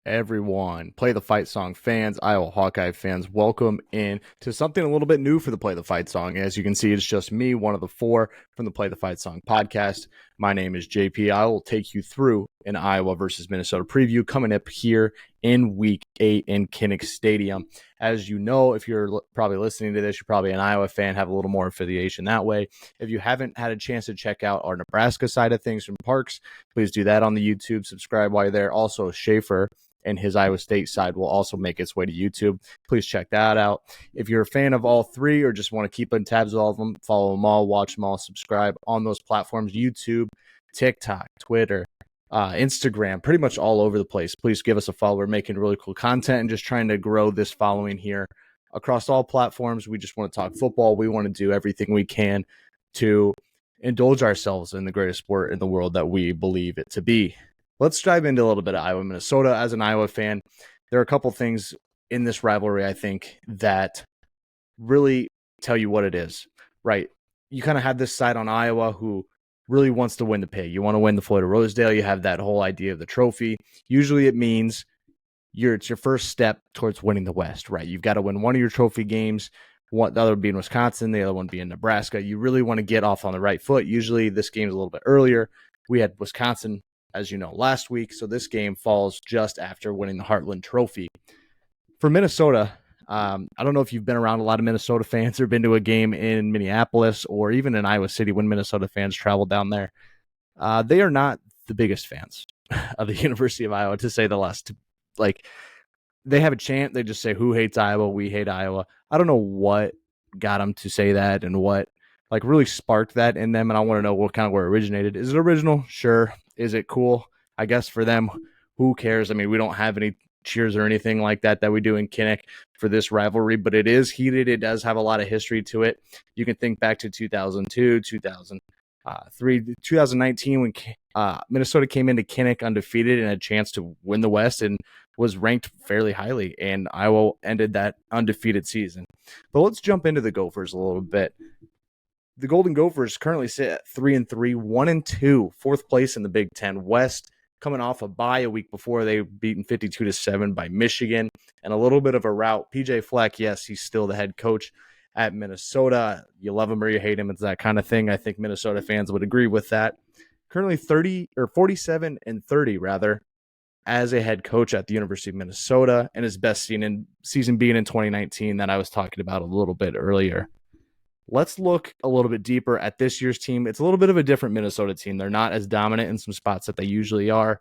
Everyone, Play the Fight Song fans, Iowa Hawkeye fans, welcome in to something a little bit new for the Play the Fight Song. As you can see, it's just me, one of the four from the Play the Fight Song podcast. My name is JP. I will take you through an Iowa versus Minnesota preview coming up here in Week 8 in Kinnick Stadium. As you know, if you're probably listening to this, you're probably an Iowa fan, have a little more affiliation that way. If you haven't had a chance to check out our Nebraska side of things from Parks, please do that on the YouTube. Subscribe while you're there. Also, Schaefer and his Iowa State side will also make its way to YouTube. Please check that out. If you're a fan of all three or just want to keep in tabs with all of them, follow them all, watch them all, subscribe on those platforms, YouTube, TikTok, Twitter, Instagram, pretty much all over the place. Please give us a follow. We're making really cool content and just trying to grow this following here across all platforms. We just want to talk football. We want to do everything we can to indulge ourselves in the greatest sport in the world that we believe it to be. Let's dive into a little bit of Iowa, Minnesota. As an Iowa fan, there are a couple things in this rivalry, I think, that really tell you what it is, right? You kind of have this side on Iowa who really wants to win the pig. You want to win the Floyd of Rosedale. You have that whole idea of the trophy. Usually it means it's your first step towards winning the West, right? You've got to win one of your trophy games. The other would be in Wisconsin, the other one being Nebraska. You really want to get off on the right foot. Usually this game's a little bit earlier. We had Wisconsin, as you know, last week. So this game falls just after winning the Heartland Trophy. For Minnesota, I don't know if you've been around a lot of Minnesota fans or been to a game in Minneapolis or even in Iowa City when Minnesota fans travel down there. They are not the biggest fans of the University of Iowa, to say the least. Like, they have a chant. They just say, "Who hates Iowa? We hate Iowa." I don't know what got them to say that and what really sparked that in them. And I want to know what kind of where it originated. Is it original? Sure. Is it cool? I guess for them, who cares? I mean, we don't have any cheers or anything like that we do in Kinnick for this rivalry, but it is heated. It does have a lot of history to it. You can think back to 2002, 2003, 2019 when Minnesota came into Kinnick undefeated and had a chance to win the West and was ranked fairly highly, and Iowa ended that undefeated season. But let's jump into the Gophers a little bit. The Golden Gophers currently sit at 3-3, 1-2, fourth place in the Big Ten West, coming off a bye a week before. They were beaten 52-7 by Michigan, and a little bit of a rout. PJ Fleck, yes, he's still the head coach at Minnesota. You love him or you hate him. It's that kind of thing. I think Minnesota fans would agree with that. Currently 47-30 rather, as a head coach at the University of Minnesota, and his best season being in 2019 that I was talking about a little bit earlier. Let's look a little bit deeper at this year's team. It's a little bit of a different Minnesota team. They're not as dominant in some spots that they usually are.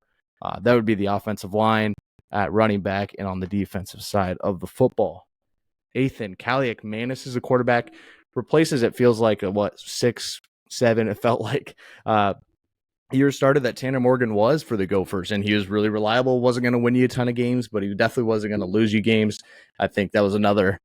That would be the offensive line, at running back, and on the defensive side of the football. Ethan Kaliak-Manis is a quarterback. Replaces, it feels like, 6, 7, it felt like. Year started that Tanner Morgan was for the Gophers, and he was really reliable. Wasn't going to win you a ton of games, but he definitely wasn't going to lose you games. I think that was another,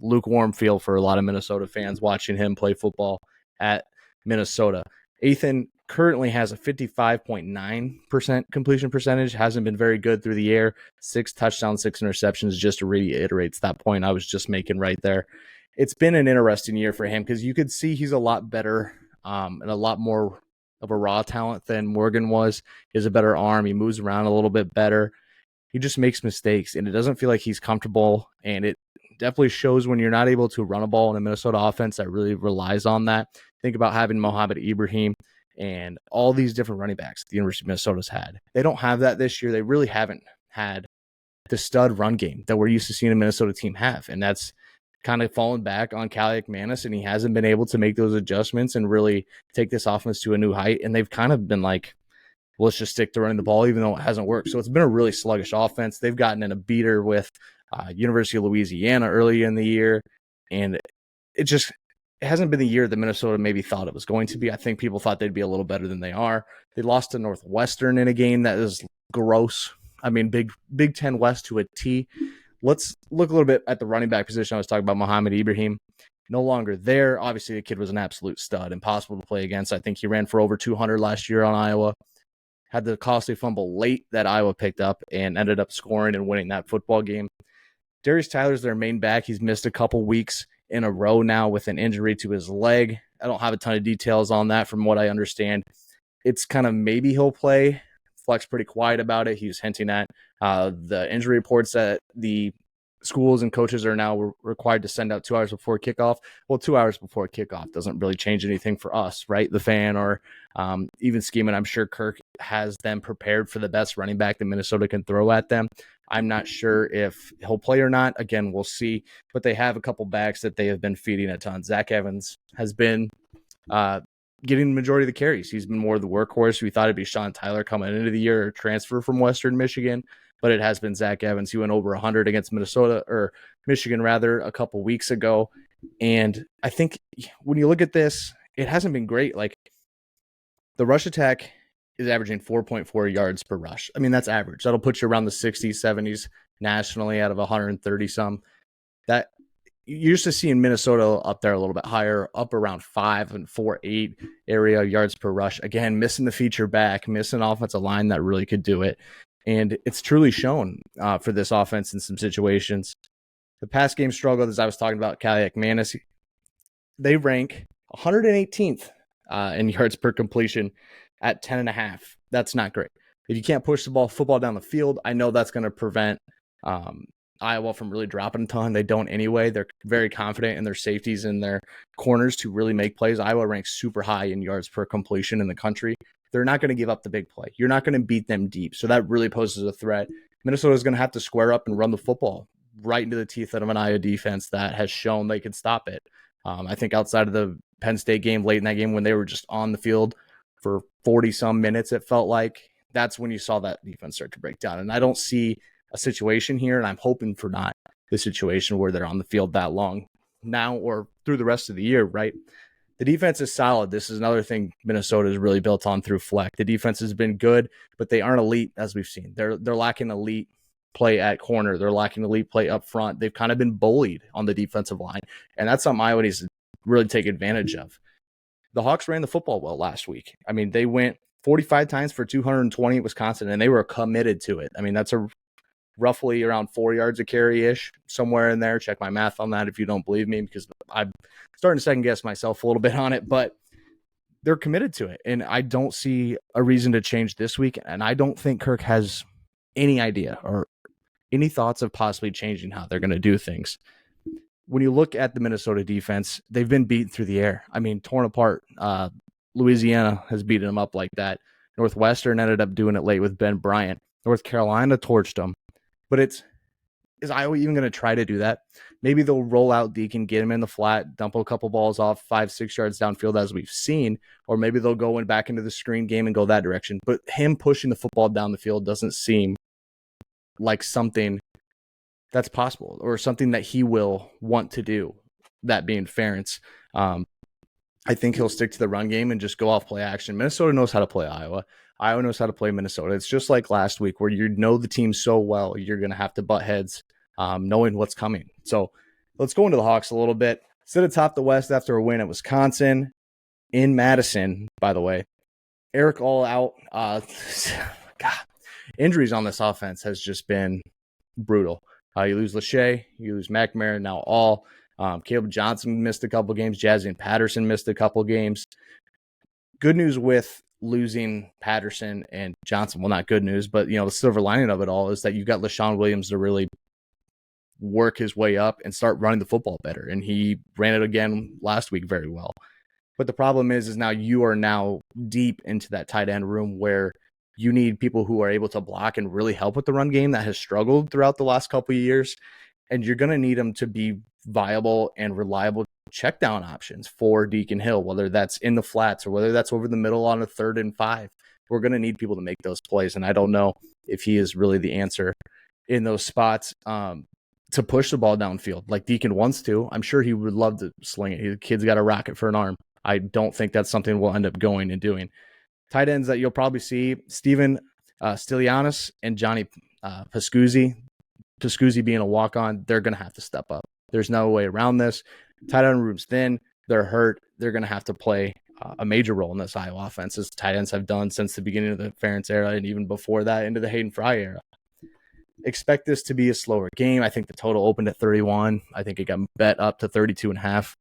lukewarm feel for a lot of Minnesota fans watching him play football at Minnesota. Ethan currently has a 55.9% completion percentage. Hasn't been very good through the air. 6 touchdowns, 6 interceptions, just reiterates that point I was just making right there. It's been an interesting year for him because you could see he's a lot better and a lot more of a raw talent than Morgan was. He has a better arm. He moves around a little bit better. He just makes mistakes, and it doesn't feel like he's comfortable, and it definitely shows when you're not able to run a ball in a Minnesota offense that really relies on that. Think about having Mohamed Ibrahim and all these different running backs the University of Minnesota's had. They don't have that this year. They really haven't had the stud run game that we're used to seeing a Minnesota team have, and that's kind of fallen back on Kaliak-Manis, and he hasn't been able to make those adjustments and really take this offense to a new height, and they've kind of been like, well, let's just stick to running the ball even though it hasn't worked. So it's been a really sluggish offense. They've gotten in a beater with University of Louisiana early in the year, and it hasn't been the year that Minnesota maybe thought it was going to be. I think people thought they'd be a little better than they are. They lost to Northwestern in a game that is gross. I mean, Big Ten West to a T. Let's look a little bit at the running back position. I was talking about Mohamed Ibrahim. No longer there. Obviously, the kid was an absolute stud, impossible to play against. I think he ran for over 200 last year on Iowa. Had the costly fumble late that Iowa picked up and ended up scoring and winning that football game. Darius Tyler's their main back. He's missed a couple weeks in a row now with an injury to his leg. I don't have a ton of details on that from what I understand. It's kind of maybe he'll play Fleck's pretty quiet about it. He was hinting at the injury reports that the schools and coaches are now required to send out 2 hours before kickoff. Well, 2 hours before kickoff doesn't really change anything for us, right? The fan or even scheming. I'm sure Kirk has them prepared for the best running back that Minnesota can throw at them. I'm not sure if he'll play or not. Again, we'll see. But they have a couple backs that they have been feeding a ton. Zach Evans has been getting the majority of the carries. He's been more of the workhorse. We thought it'd be Sean Tyler coming into the year, or transfer from Western Michigan, but it has been Zach Evans. He went over 100 against Michigan a couple weeks ago. And I think when you look at this, it hasn't been great. Like, the rush attack is averaging 4.4 yards per rush. I mean, that's average. That'll put you around the 60s, 70s nationally out of 130 some. That you're used to seeing Minnesota up there a little bit higher, up around 5 and 4.8 area yards per rush. Again, missing the feature back, missing an offensive line that really could do it. And it's truly shown for this offense in some situations. The pass game struggled, as I was talking about, Kaliak Manis. They rank 118th in yards per completion at 10.5. That's not great. If you can't push the football down the field, I know that's going to prevent Iowa from really dropping a ton. They don't anyway. They're very confident in their safeties and their corners to really make plays. Iowa ranks super high in yards per completion in the country. They're not going to give up the big play. You're not going to beat them deep. So that really poses a threat. Minnesota is going to have to square up and run the football right into the teeth of an Iowa defense that has shown they can stop it. I think outside of the Penn State game, late in that game when they were just on the field for 40-some minutes, it felt like, that's when you saw that defense start to break down. And I don't see a situation here, and I'm hoping for not the situation where they're on the field that long now or through the rest of the year, right? The defense is solid. This is another thing Minnesota has really built on through Fleck. The defense has been good, but they aren't elite, as we've seen. They're lacking elite play at corner. They're lacking elite play up front. They've kind of been bullied on the defensive line, and that's something Iowa needs to really take advantage of. The Hawks ran the football well last week. I mean, they went 45 times for 220 at Wisconsin, and they were committed to it. I mean, that's roughly around 4 yards a carry-ish, somewhere in there. Check my math on that if you don't believe me, because I'm starting to second-guess myself a little bit on it, but they're committed to it, and I don't see a reason to change this week, and I don't think Kirk has any idea or any thoughts of possibly changing how they're going to do things. When you look at the Minnesota defense, they've been beaten through the air. I mean, torn apart. Louisiana has beaten them up like that. Northwestern ended up doing it late with Ben Bryant. North Carolina torched them. But is Iowa even going to try to do that? Maybe they'll roll out Deacon, get him in the flat, dump a couple balls off 5-6 yards downfield as we've seen, or maybe they'll go back into the screen game and go that direction. But him pushing the football down the field doesn't seem like something that's possible or something that he will want to do, that being Ferentz. I think he'll stick to the run game and just go off play action. Minnesota knows how to play Iowa. Iowa knows how to play Minnesota. It's just like last week where you know the team so well, you're going to have to butt heads knowing what's coming. So let's go into the Hawks a little bit. Sit atop the West after a win at Wisconsin in Madison, by the way. Eric all out. God, injuries on this offense has just been brutal. You lose Lachey, you lose McNamara, now all. Caleb Johnson missed a couple games. Jazzy Patterson missed a couple games. Good news with losing Patterson and Johnson. Well, not good news, but the silver lining of it all is that you've got LaShawn Williams to really work his way up and start running the football better. And he ran it again last week very well. But the problem is now you are now deep into that tight end room where you need people who are able to block and really help with the run game that has struggled throughout the last couple of years. And you're going to need them to be viable and reliable check down options for Deacon Hill, whether that's in the flats or whether that's over the middle on a 3rd and 5. We're going to need people to make those plays. And I don't know if he is really the answer in those spots to push the ball downfield like Deacon wants to. I'm sure he would love to sling it. The kid's got a rocket for an arm. I don't think that's something we'll end up going and doing. Tight ends that you'll probably see, Steven Stylianos and Johnny Pascuzzi. Pascuzzi being a walk-on, they're going to have to step up. There's no way around this. Tight end room's thin. They're hurt. They're going to have to play a major role in this Iowa offense, as tight ends have done since the beginning of the Ferentz era and even before that into the Hayden Fry era. Expect this to be a slower game. I think the total opened at 31. I think it got bet up to 32.5.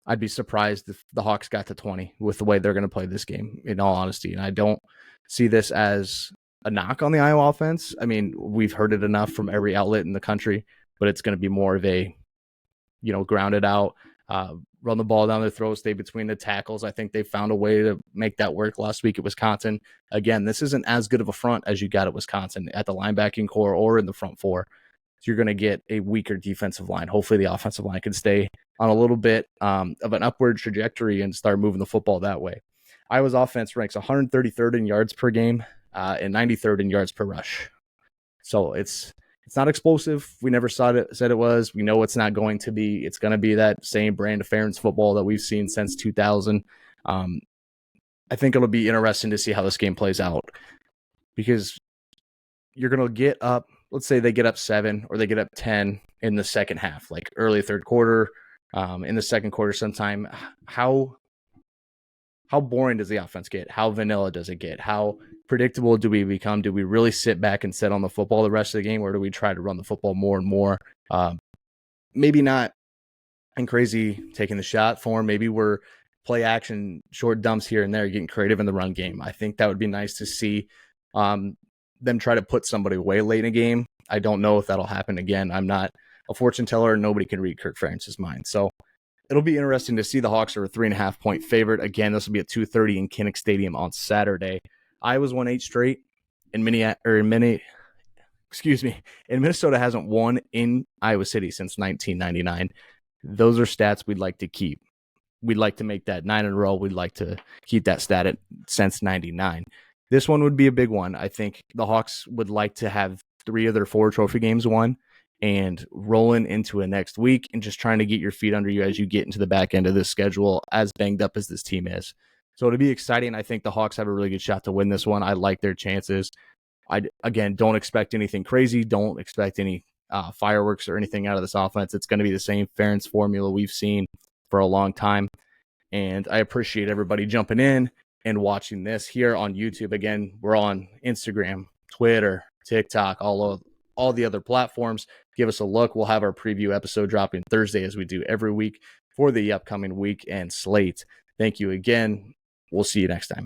I'd be surprised if the Hawks got to 20 with the way they're going to play this game, in all honesty. And I don't see this as a knock on the Iowa offense. I mean, we've heard it enough from every outlet in the country, but it's going to be more of a, ground it out, run the ball down their throat, stay between the tackles. I think they found a way to make that work last week at Wisconsin. Again, this isn't as good of a front as you got at Wisconsin at the linebacking core or in the front four. So you're going to get a weaker defensive line. Hopefully the offensive line can stay on a little bit of an upward trajectory and start moving the football that way. Iowa's offense ranks 133rd in yards per game and 93rd in yards per rush. So it's not explosive. We never said it was. We know it's not going to be. It's going to be that same brand of Ferentz football that we've seen since 2000. I think it'll be interesting to see how this game plays out, because you're going to get up. Let's say they get up 7 or they get up 10 in the second half, like early third quarter, in the second quarter sometime. How boring does the offense get? How vanilla does it get? How predictable do we become? Do we really sit back and sit on the football the rest of the game, or do we try to run the football more and more? Maybe not in crazy taking the shot form. Maybe we're play action, short dumps here and there, getting creative in the run game. I think that would be nice to see them try to put somebody away late in a game. I don't know if that'll happen again. I'm not a fortune teller. Nobody can read Kirk Ferentz's mind. So it'll be interesting to see. The Hawks are a 3.5-point favorite. Again, this will be at 2:30 in Kinnick Stadium on Saturday. Iowa's won 8 straight. Minnesota hasn't won in Iowa City since 1999. Those are stats we'd like to keep. We'd like to make that 9 in a row. We'd like to keep that stat at since 99. This one would be a big one. I think the Hawks would like to have 3 of their 4 trophy games won and rolling into a next week and just trying to get your feet under you as you get into the back end of this schedule, as banged up as this team is. So it'll be exciting. I think the Hawks have a really good shot to win this one. I like their chances. Again, don't expect anything crazy. Don't expect any fireworks or anything out of this offense. It's going to be the same Ferentz formula we've seen for a long time. And I appreciate everybody jumping in and watching this here on YouTube. Again, we're on Instagram, Twitter, TikTok, all the other platforms. Give us a look. We'll have our preview episode dropping Thursday, as we do every week, for the upcoming weekend slate. Thank you again. We'll see you next time.